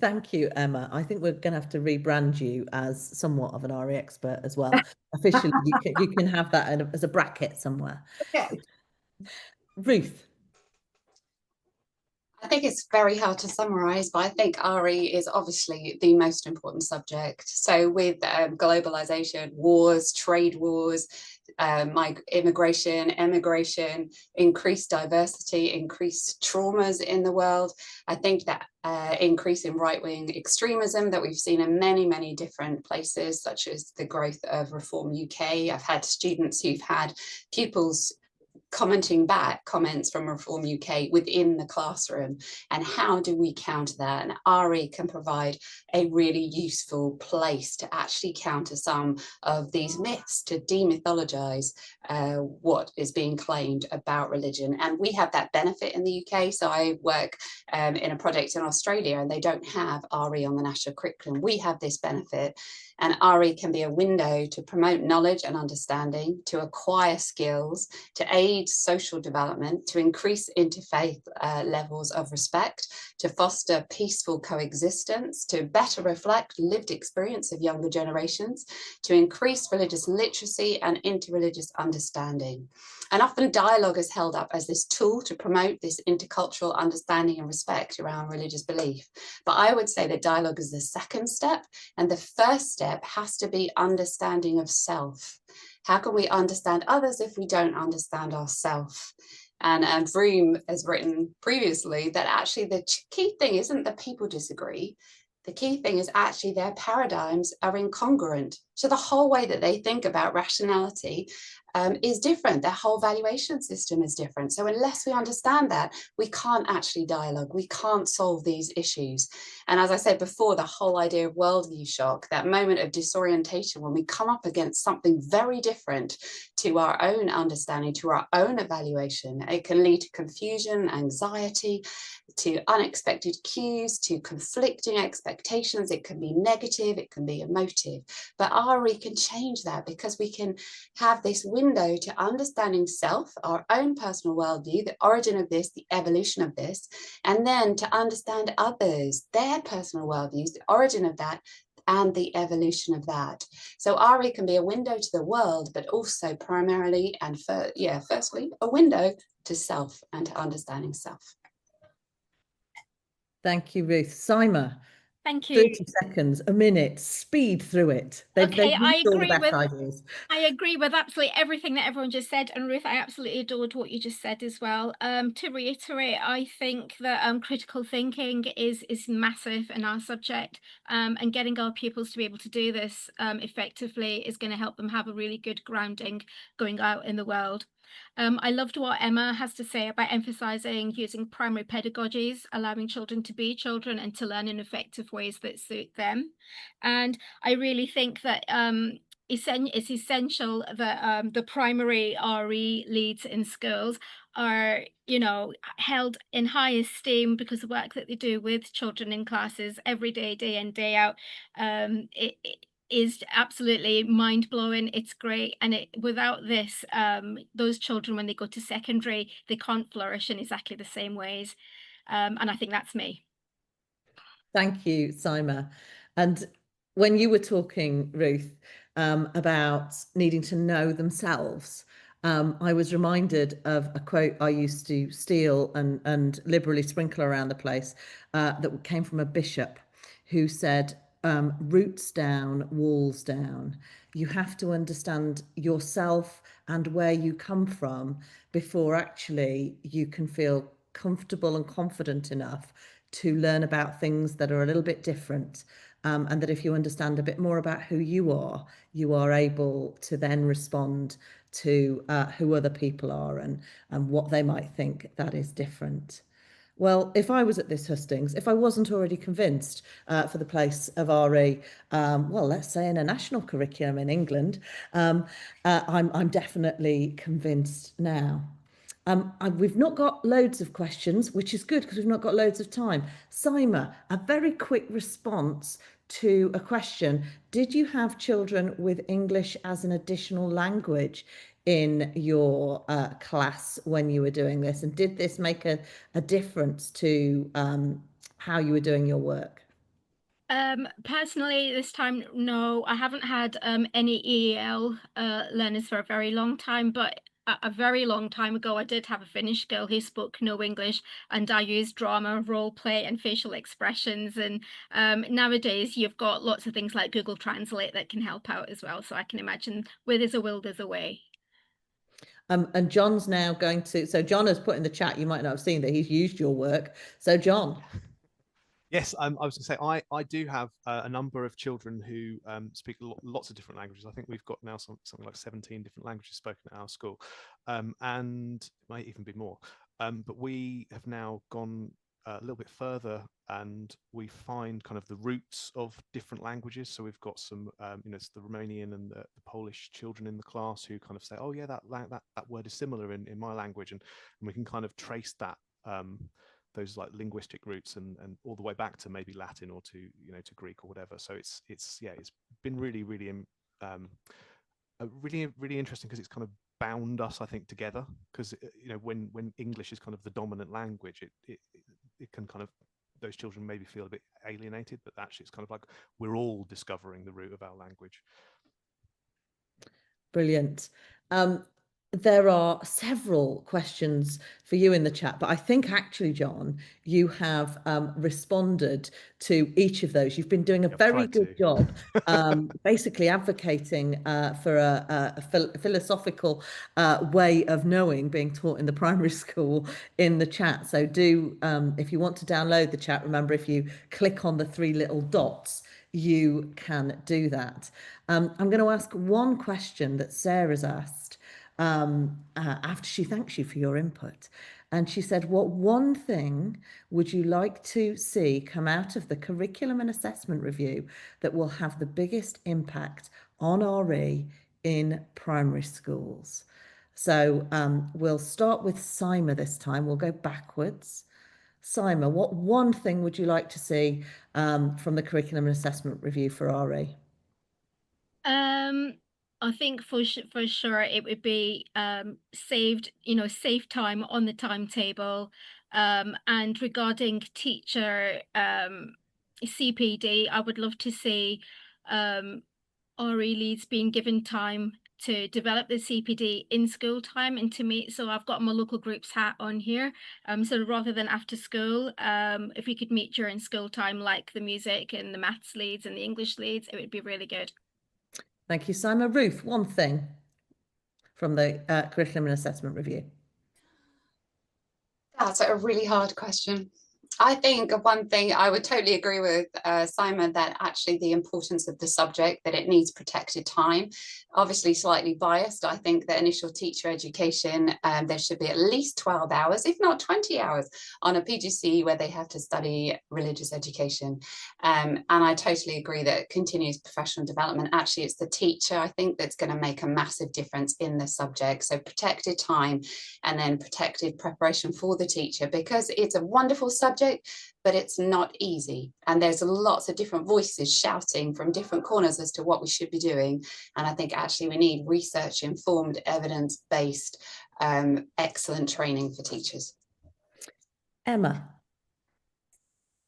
Thank you, Emma. I think we're going to have to rebrand you as somewhat of an RE expert as well. Officially, you can have that as a bracket somewhere. Okay. Ruth. I think it's very hard to summarise, but I think RE is obviously the most important subject. So with globalisation, wars, trade wars, immigration, emigration, increased diversity, increased traumas in the world, I think that increase in right-wing extremism that we've seen in many, many different places, such as the growth of Reform UK. I've had students who've had pupils commenting back comments from Reform UK within the classroom, and how do we counter that? And RE can provide a really useful place to actually counter some of these myths, to demythologize what is being claimed about religion. And we have that benefit in the UK. So I work in a project in Australia, and they don't have RE on the national curriculum. We have this benefit. And RE can be a window to promote knowledge and understanding, to acquire skills, to aid social development, to increase interfaith levels of respect, to foster peaceful coexistence, to better reflect lived experience of younger generations, to increase religious literacy and interreligious understanding. And often dialogue is held up as this tool to promote this intercultural understanding and respect around religious belief. But I would say that dialogue is the second step, and the first step has to be understanding of self. How can we understand others if we don't understand ourselves? And Vroom has written previously that actually the key thing isn't that people disagree. The key thing is actually their paradigms are incongruent. So the whole way that they think about rationality is different. Their whole valuation system is different. So unless we understand that, we can't actually dialogue. We can't solve these issues. And as I said before, the whole idea of worldview shock, that moment of disorientation when we come up against something very different to our own understanding, to our own evaluation, it can lead to confusion, anxiety, to unexpected cues, to conflicting expectations. It can be negative, it can be emotive. But RE can change that, because we can have this window to understanding self, our own personal worldview, the origin of this, the evolution of this, and then to understand others, their personal worldviews, the origin of that, and the evolution of that. So RE can be a window to the world, but also primarily and firstly, a window to self and to understanding self. Thank you, Ruth. Saima. Thank you. 30 seconds, a minute, speed through it. They've I all the best ideas. I agree with absolutely everything that everyone just said. And Ruth, I absolutely adored what you just said as well. To reiterate, I think that critical thinking is massive in our subject, and getting our pupils to be able to do this effectively is going to help them have a really good grounding going out in the world. I loved what Emma has to say about emphasising using primary pedagogies, allowing children to be children and to learn in effective ways that suit them. And I really think that it's essential that the primary RE leads in schools are, you know, held in high esteem because of the work that they do with children in classes every day, day in, day out. It is absolutely mind-blowing. It's great. And without this, those children, when they go to secondary, they can't flourish in exactly the same ways. And I think that's me. Thank you, Saima. And when you were talking, Ruth, about needing to know themselves, I was reminded of a quote I used to steal and liberally sprinkle around the place, that came from a bishop who said, roots down, walls down. You have to understand yourself and where you come from before actually you can feel comfortable and confident enough to learn about things that are a little bit different. And that if you understand a bit more about who you are able to then respond to who other people are and what they might think that is different. Well, if I was at this hustings, if I wasn't already convinced for the place of RE, well, let's say in a national curriculum in England, I'm definitely convinced now. We've not got loads of questions, which is good because we've not got loads of time. Saima, a very quick response to a question. Did you have children with English as an additional language in your class when you were doing this? And did this make a difference to how you were doing your work? Personally, this time, no, I haven't had any EEL learners for a very long time, but a very long time ago, I did have a Finnish girl who spoke no English, and I used drama, role play, and facial expressions. And nowadays, you've got lots of things like Google Translate that can help out as well. So I can imagine where there's a will, there's a way. And John's now going to, so John has put in the chat, you might not have seen that he's used your work. So John. Yes, I was going to say I do have a number of children who speak lots of different languages. I think we've got now something like 17 different languages spoken at our school, and it might even be more. But we have now gone a little bit further, and we find kind of the roots of different languages. So we've got some, it's the Romanian and the Polish children in the class who kind of say, "Oh yeah, that word is similar in my language," and we can kind of trace that. Those like linguistic roots and all the way back to maybe Latin or to to Greek or whatever. So it's been really really interesting because it's kind of bound us, I think, together, because when English is kind of the dominant language, it can kind of, those children maybe feel a bit alienated, but actually it's kind of like we're all discovering the root of our language. Brilliant. There are several questions for you in the chat, but I think actually, John, you have responded to each of those. You've been doing a very good job, basically advocating for a philosophical way of knowing being taught in the primary school in the chat. So do, if you want to download the chat, remember, if you click on the 3 little dots, you can do that. I'm going to ask one question that Sarah's asked after she thanks you for your input. And she said, what one thing would you like to see come out of the curriculum and assessment review that will have the biggest impact on RE in primary schools? So we'll start with Saima this time. We'll go backwards. Saima, what one thing would you like to see from the curriculum and assessment review for RE? I think for sure it would be saved, save time on the timetable. And regarding teacher CPD, I would love to see RE leads being given time to develop the CPD in school time and to meet. So I've got my local groups hat on here. So rather than after school, if we could meet during school time, like the music and the maths leads and the English leads, it would be really good. Thank you, Saima. Ruth, one thing from the curriculum and assessment review. That's a really hard question. I think one thing I would totally agree with Saima, that actually the importance of the subject, that it needs protected time. Obviously slightly biased. I think that initial teacher education, there should be at least 12 hours, if not 20 hours on a PGCE where they have to study religious education. And I totally agree that continuous professional development, actually it's the teacher, I think, that's going to make a massive difference in the subject. So protected time and then protected preparation for the teacher, because it's a wonderful subject, but it's not easy, and there's lots of different voices shouting from different corners as to what we should be doing. And I think actually we need research informed, evidence-based, excellent training for teachers. Emma.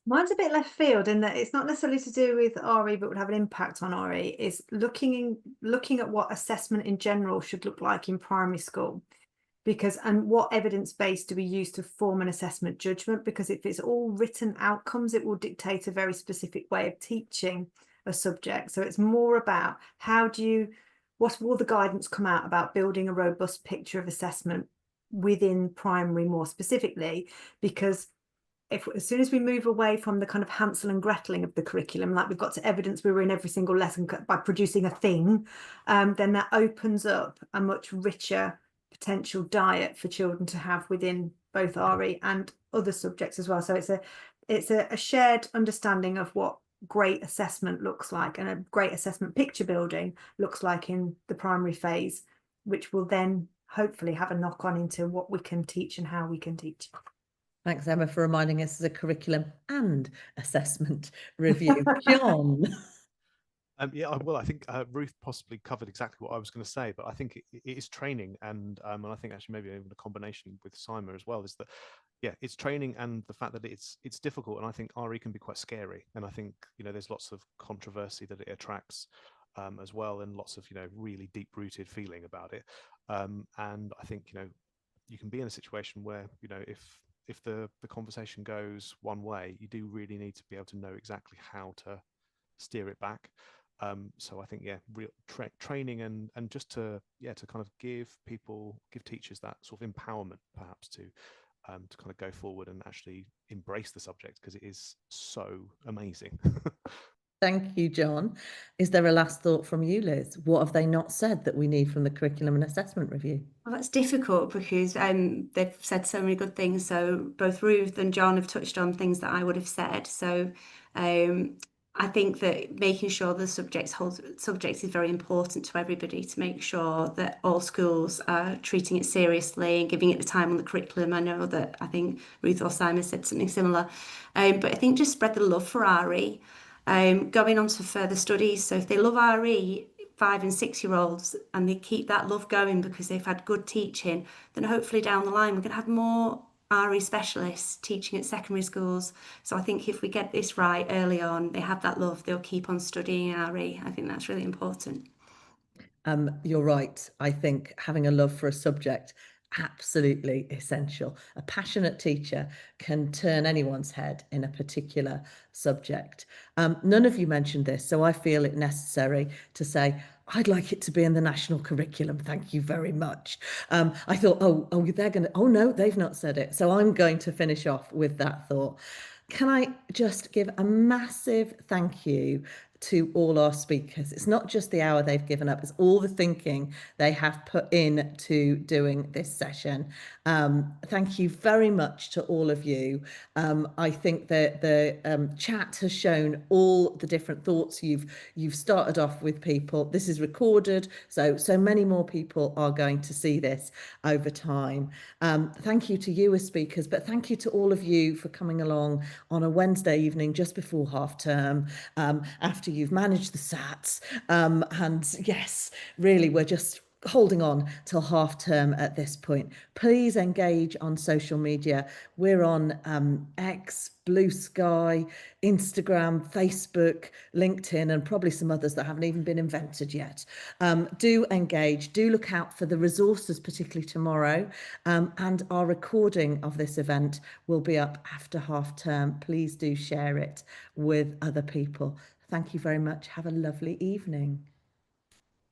Mine's a bit left field in that it's not necessarily to do with RE, but would have an impact on RE, is looking at what assessment in general should look like in primary school. Because, and what evidence base do we use to form an assessment judgment? Because if it's all written outcomes, it will dictate a very specific way of teaching a subject. So it's more about what will the guidance come out about building a robust picture of assessment within primary more specifically? Because as soon as we move away from the kind of Hansel and Greteling of the curriculum, like we've got to evidence we were in every single lesson by producing a thing, then that opens up a much richer potential diet for children to have within both RE and other subjects as well. So it's a shared understanding of what great assessment looks like, and a great assessment picture building looks like in the primary phase, which will then hopefully have a knock on into what we can teach and how we can teach. Thanks, Emma, for reminding us of a curriculum and assessment review. John. Yeah, well, I think Ruth possibly covered exactly what I was going to say, but I think it is training, and I think actually maybe even a combination with Saima as well, is that, yeah, it's training and the fact that it's difficult, and I think RE can be quite scary, and I think, you know, there's lots of controversy that it attracts as well, and lots of, you know, really deep-rooted feeling about it, and I think, you know, you can be in a situation where, you know, if the conversation goes one way, you do really need to be able to know exactly how to steer it back. So I think, yeah, real training and just to kind of give teachers that sort of empowerment, perhaps to kind of go forward and actually embrace the subject, because it is so amazing. Thank you, John. Is there a last thought from you, Liz? What have they not said that we need from the curriculum and assessment review? Well, that's difficult because they've said so many good things. So both Ruth and John have touched on things that I would have said. So I think that making sure the subject is very important to everybody, to make sure that all schools are treating it seriously and giving it the time on the curriculum. I know that I think Ruth or Saima said something similar, but I think just spread the love for RE, going on to further studies. So if they love RE, 5 and 6 year olds, and they keep that love going because they've had good teaching, then hopefully down the line we're going to have more RE specialists teaching at secondary schools. So I think if we get this right early on, they have that love, they'll keep on studying RE. I think that's really important. You're right. I think having a love for a subject, absolutely essential. A passionate teacher can turn anyone's head in a particular subject. None of you mentioned this, so I feel it necessary to say, I'd like it to be in the national curriculum. Thank you very much. I thought, oh no, they've not said it. So I'm going to finish off with that thought. Can I just give a massive thank you to all our speakers? It's not just the hour they've given up, it's all the thinking they have put in to doing this session. Thank you very much to all of you. I think that the chat has shown all the different thoughts you've started off with. People, this is recorded, so many more people are going to see this over time. Thank you to you as speakers, but thank you to all of you for coming along on a Wednesday evening just before half term, after you've managed the SATs, and yes, really we're just holding on till half term at this point. Please engage on social media. We're on X, Blue Sky, Instagram, Facebook, LinkedIn, and probably some others that haven't even been invented yet. Do engage, do look out for the resources, particularly tomorrow, and our recording of this event will be up after half term. Please do share it with other people. Thank you very much. Have a lovely evening.